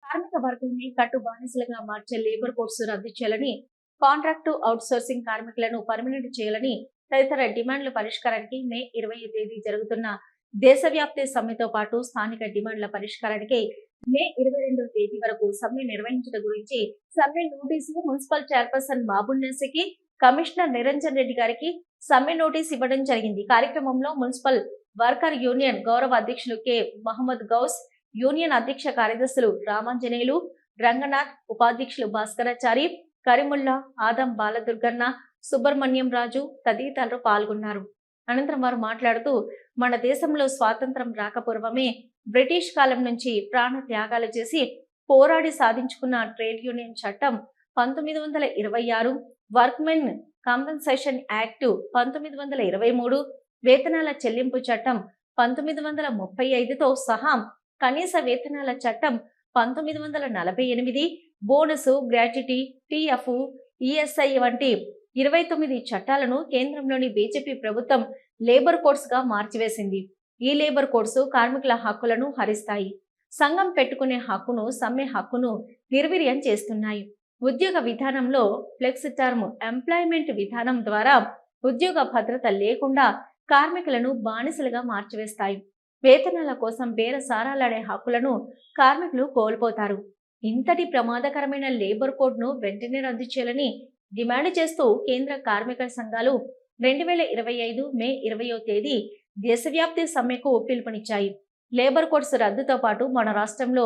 కార్మిక వర్గాన్ని కట్టు బానిసలుగా మార్చే లేబర్ కోడ్స్ రద్దు చేయాలని, కాంట్రాక్టు అవుట్సోర్సింగ్ కార్మికులను పర్మనెంట్ చేయాలని తదితర డిమాండ్ల పరిష్కారానికి మే 20 తేదీ జరుగుతున్న దేశవ్యాప్త సమ్మెతో పాటు స్థానిక డిమాండ్ల పరిష్కారానికి మే 22 తేదీ వరకు సమ్మె నిర్వహించడం గురించి సమ్మె నోటీసు మున్సిపల్ చైర్పర్సన్ బాబున్నెస్కి, కమిషనర్ నిరంజన్ రెడ్డి గారికి సమ్మె నోటీస్ ఇవ్వడం జరిగింది. కార్యక్రమంలో మున్సిపల్ వర్కర్ యూనియన్ గౌరవ అధ్యక్షులు కె మహమ్మద్ గౌస్, యూనియన్ అధ్యక్ష కార్యదర్శులు రామాంజనేయులు, రంగనాథ్, ఉపాధ్యక్షులు భాస్కరాచారి, కరీముల్లా, ఆదం బాలదుర్గన్న, సుబ్రహ్మణ్యం రాజు తదితరులు పాల్గొన్నారు. అనంతరం వారు మాట్లాడుతూ, మన దేశంలో స్వాతంత్రం రాకపూర్వమే బ్రిటిష్ కాలం నుంచి ప్రాణ త్యాగాలు చేసి పోరాడి సాధించుకున్న ట్రేడ్ యూనియన్ చట్టం 1926, వర్క్మెన్ కాంపెన్సేషన్ యాక్ట్ 1923, వేతనాల చెల్లింపు చట్టం 1935తో సహా కనీస వేతనాల చట్టం 1948, బోనస్, గ్రాట్యుటీ, టీఎఫ్, ఈఎస్ఐ వంటి 29 చట్టాలను కేంద్రంలోని బీజేపీ ప్రభుత్వం లేబర్ కోడ్స్ గా మార్చివేసింది. ఈ లేబర్ కోడ్స్ కార్మికుల హక్కులను హరిస్తాయి. సంఘం పెట్టుకునే హక్కును, సమ్మె హక్కును నిర్వీర్యం చేస్తున్నాయి. ఉద్యోగ విధానంలో ఫ్లెక్స్ టర్మ్ ఎంప్లాయ్మెంట్ విధానం ద్వారా ఉద్యోగ భద్రత లేకుండా కార్మికులను బానిసలుగా మార్చివేస్తాయి. వేతనాల కోసం బేరసారాలాడే హక్కులను కార్మికులు కోల్పోతారు. ఇంతటి ప్రమాదకరమైన లేబర్ కోడ్ను వెంటనే రద్దు చేయాలని డిమాండ్ చేస్తూ కేంద్ర కార్మిక సంఘాలు 2025 మే 20వ తేదీ దేశవ్యాప్త సమ్మెకు పిలుపునిచ్చాయి. లేబర్ కోడ్స్ రద్దుతో పాటు మన రాష్ట్రంలో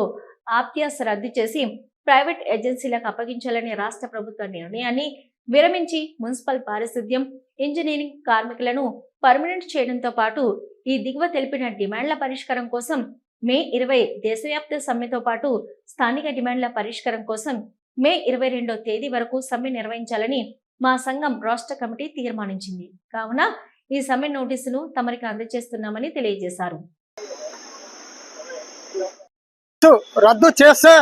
ఆప్యాస్ రద్దు చేసి ప్రైవేట్ ఏజెన్సీలకు అప్పగించాలనే రాష్ట్ర ప్రభుత్వ నిర్ణయాన్ని విరమించి మున్సిపల్, పారిశుద్ధ్యం, ఇంజనీరింగ్ కార్మికులను పర్మనెంట్ చేయడంతో పాటు ఈ దిగువ తెలిపిన డిమాండ్ల పరిష్కారం కోసం మే 20 దేశవ్యాప్త సమ్మెతో పాటు స్థానిక డిమాండ్ల పరిష్కారం కోసం మే 22వ తేదీ వరకు సమ్మె నిర్వహించాలని మా సంఘం రాష్ట్ర కమిటీ తీర్మానించింది. కావున ఈ సమ్మె నోటీసును తమరికి అందజేస్తున్నామని తెలియజేశారు. రద్దు చేస్తే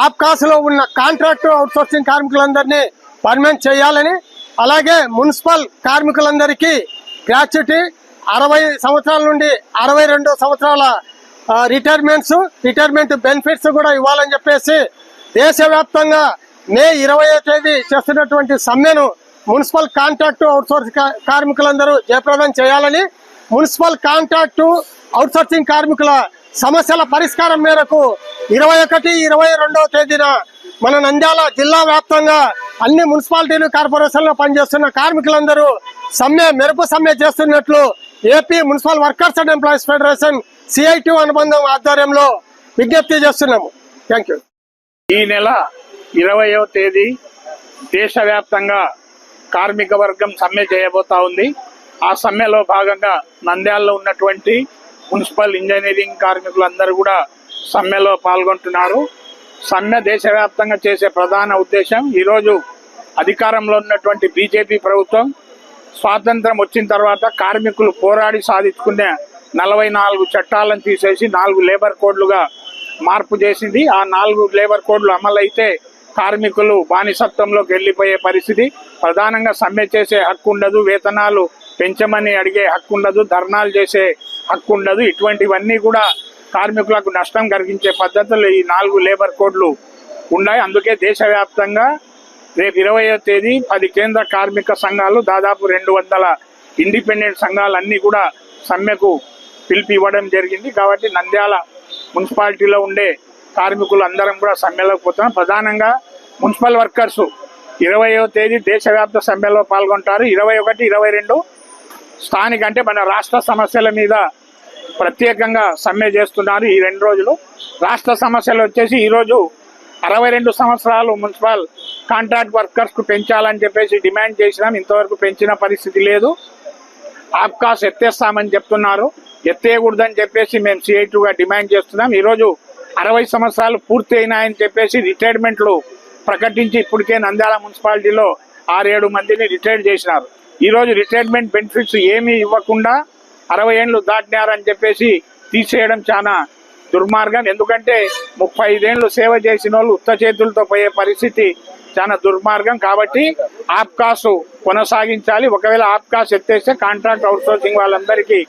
ఆప్కాస్లో ఉన్న కాంట్రాక్టు అవుట్సోర్సింగ్ కార్మికులందరినీ పర్మనెంట్ చేయాలని, అలాగే మున్సిపల్ కార్మికులందరికీ గ్రాట్యుటీ 60 సంవత్సరాల నుండి 62 సంవత్సరాల రిటైర్మెంట్ బెనిఫిట్స్ కూడా ఇవ్వాలని చెప్పేసి దేశవ్యాప్తంగా మే 20వ తేదీ చేస్తున్నటువంటి సమ్మెను మున్సిపల్ కాంట్రాక్టు అవుట్సోర్సింగ్ కార్మికులందరూ జయప్రదం చేయాలని, మున్సిపల్ కాంట్రాక్టు అవుట్సోర్సింగ్ కార్మికుల సమస్యల పరిష్కారం మేరకు 21, 22వ తేదీన మన నంద్యాల జిల్లా వ్యాప్తంగా అన్ని మున్సిపాలిటీలు, కార్పొరేషన్లో పనిచేస్తున్న కార్మికులందరూ మెరుపు సమ్మె చేస్తున్నట్లు AP municipal workers and employees federation CITU అనుబంధం ఆధ్వర్యంలో విజ్ఞప్తి చేస్తున్నాము. Thank you. ఈ నెల 20వ తేదీ దేశవ్యాప్తంగా కార్మిక వర్గం సమ్మె చేయబోతా ఉంది. ఆ సమ్మెలో భాగంగా నంద్యాలలో ఉన్నటువంటి మున్సిపల్, ఇంజనీరింగ్ కార్మికులందరూ కూడా సమ్మెలో పాల్గొంటున్నారు. సమ్మె దేశవ్యాప్తంగా చేసే ప్రధాన ఉద్దేశం, ఈరోజు అధికారంలో ఉన్నటువంటి బీజేపీ ప్రభుత్వం స్వాతంత్రం వచ్చిన తర్వాత కార్మికులు పోరాడి సాధించుకునే 44 చట్టాలను తీసేసి 4 లేబర్ కోడ్లుగా మార్పు చేసింది. ఆ 4 లేబర్ కోడ్లు అమలైతే కార్మికులు బానిసత్వంలోకి వెళ్ళిపోయే పరిస్థితి. ప్రధానంగా సమ్మె చేసే హక్కు ఉండదు, వేతనాలు పెంచమని అడిగే హక్కు ఉండదు, ధర్నాలు చేసే హక్కు ఉండదు. ఇటువంటివన్నీ కూడా కార్మికులకు నష్టం కలిగించే పద్ధతులు ఈ 4 లేబర్ కోడ్లు ఉన్నాయి. అందుకే దేశవ్యాప్తంగా రేపు 20వ తేదీ 10 కేంద్ర కార్మిక సంఘాలు, దాదాపు 200 ఇండిపెండెంట్ సంఘాలన్నీ కూడా సమ్మెకు పిలిపి ఇవ్వడం జరిగింది. కాబట్టి నంద్యాల మున్సిపాలిటీలో ఉండే కార్మికులు అందరం కూడా సమ్మెలోకి పోతున్నాం. ప్రధానంగా మున్సిపల్ వర్కర్స్ 20వ తేదీ దేశవ్యాప్త సమ్మెలో పాల్గొంటారు. 21, 22 స్థానిక అంటే మన రాష్ట్ర సమస్యల మీద ప్రత్యేకంగా సమ్మె చేస్తున్నారు. ఈ 2 రోజులు రాష్ట్ర సమస్యలు వచ్చేసి ఈరోజు 62 సంవత్సరాలు మున్సిపల్ కాంట్రాక్ట్ వర్కర్స్కు పెంచాలని చెప్పేసి డిమాండ్ చేసినాం. ఇంతవరకు పెంచిన పరిస్థితి లేదు. ఆప్కాస్ ఎత్తేస్తామని చెప్తున్నారు. ఎత్తేయకూడదని చెప్పేసి మేము CITUగా డిమాండ్ చేస్తున్నాం. ఈరోజు 60 సంవత్సరాలు పూర్తి అయినాయని చెప్పేసి రిటైర్మెంట్లు ప్రకటించి ఇప్పటికే నంద్యాల మున్సిపాలిటీలో 6-7 మందిని రిటైర్ చేసినారు. ఈరోజు రిటైర్మెంట్ బెనిఫిట్స్ ఏమీ ఇవ్వకుండా 60 ఏళ్ళు దాటినారని చెప్పేసి తీసేయడం చాలా దుర్మార్గం. ఎందుకంటే 35 ఏళ్ళు సేవ చేసిన వాళ్ళు ఉత్త చేతులతో పోయే పరిస్థితి చాలా దుర్మార్గం. కాబట్టి ఆప్కాస్ కొనసాగించాలి. ఒకవేళ ఆప్కాస్ ఎత్తేస్తే కాంట్రాక్ట్ అవుట్సోర్సింగ్ వాళ్ళందరికీ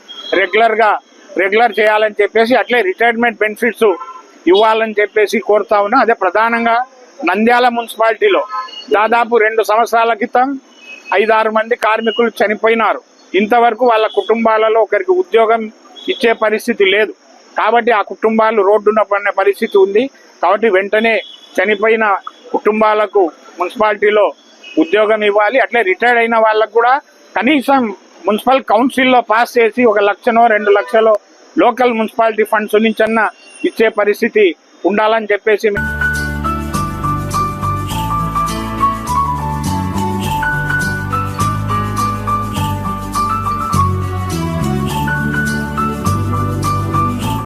రెగ్యులర్ చేయాలని చెప్పేసి, అట్లే రిటైర్మెంట్ బెనిఫిట్స్ ఇవ్వాలని చెప్పేసి కోరుతా ఉన్నా. అదే ప్రధానంగా నంద్యాల మున్సిపాలిటీలో దాదాపు 2 సంవత్సరాల క్రితం 5-6 మంది కార్మికులు చనిపోయినారు. ఇంతవరకు వాళ్ళ కుటుంబాలలో ఒకరికి ఉద్యోగం ఇచ్చే పరిస్థితి లేదు. కాబట్టి ఆ కుటుంబాలు రోడ్డున పడిన పరిస్థితి ఉంది. కాబట్టి వెంటనే చనిపోయిన కుటుంబాలకు మున్సిపాలిటీలో ఉద్యోగం ఇవ్వాలి. అట్లే రిటైర్డ్ అయిన వాళ్ళకు కూడా కనీసం మున్సిపల్ కౌన్సిల్లో పాస్ చేసి 1 లక్షనో 2 లక్షలో లోకల్ మున్సిపాలిటీ ఫండ్స్ నుంచన్నా ఇచ్చే పరిస్థితి ఉండాలని చెప్పేసి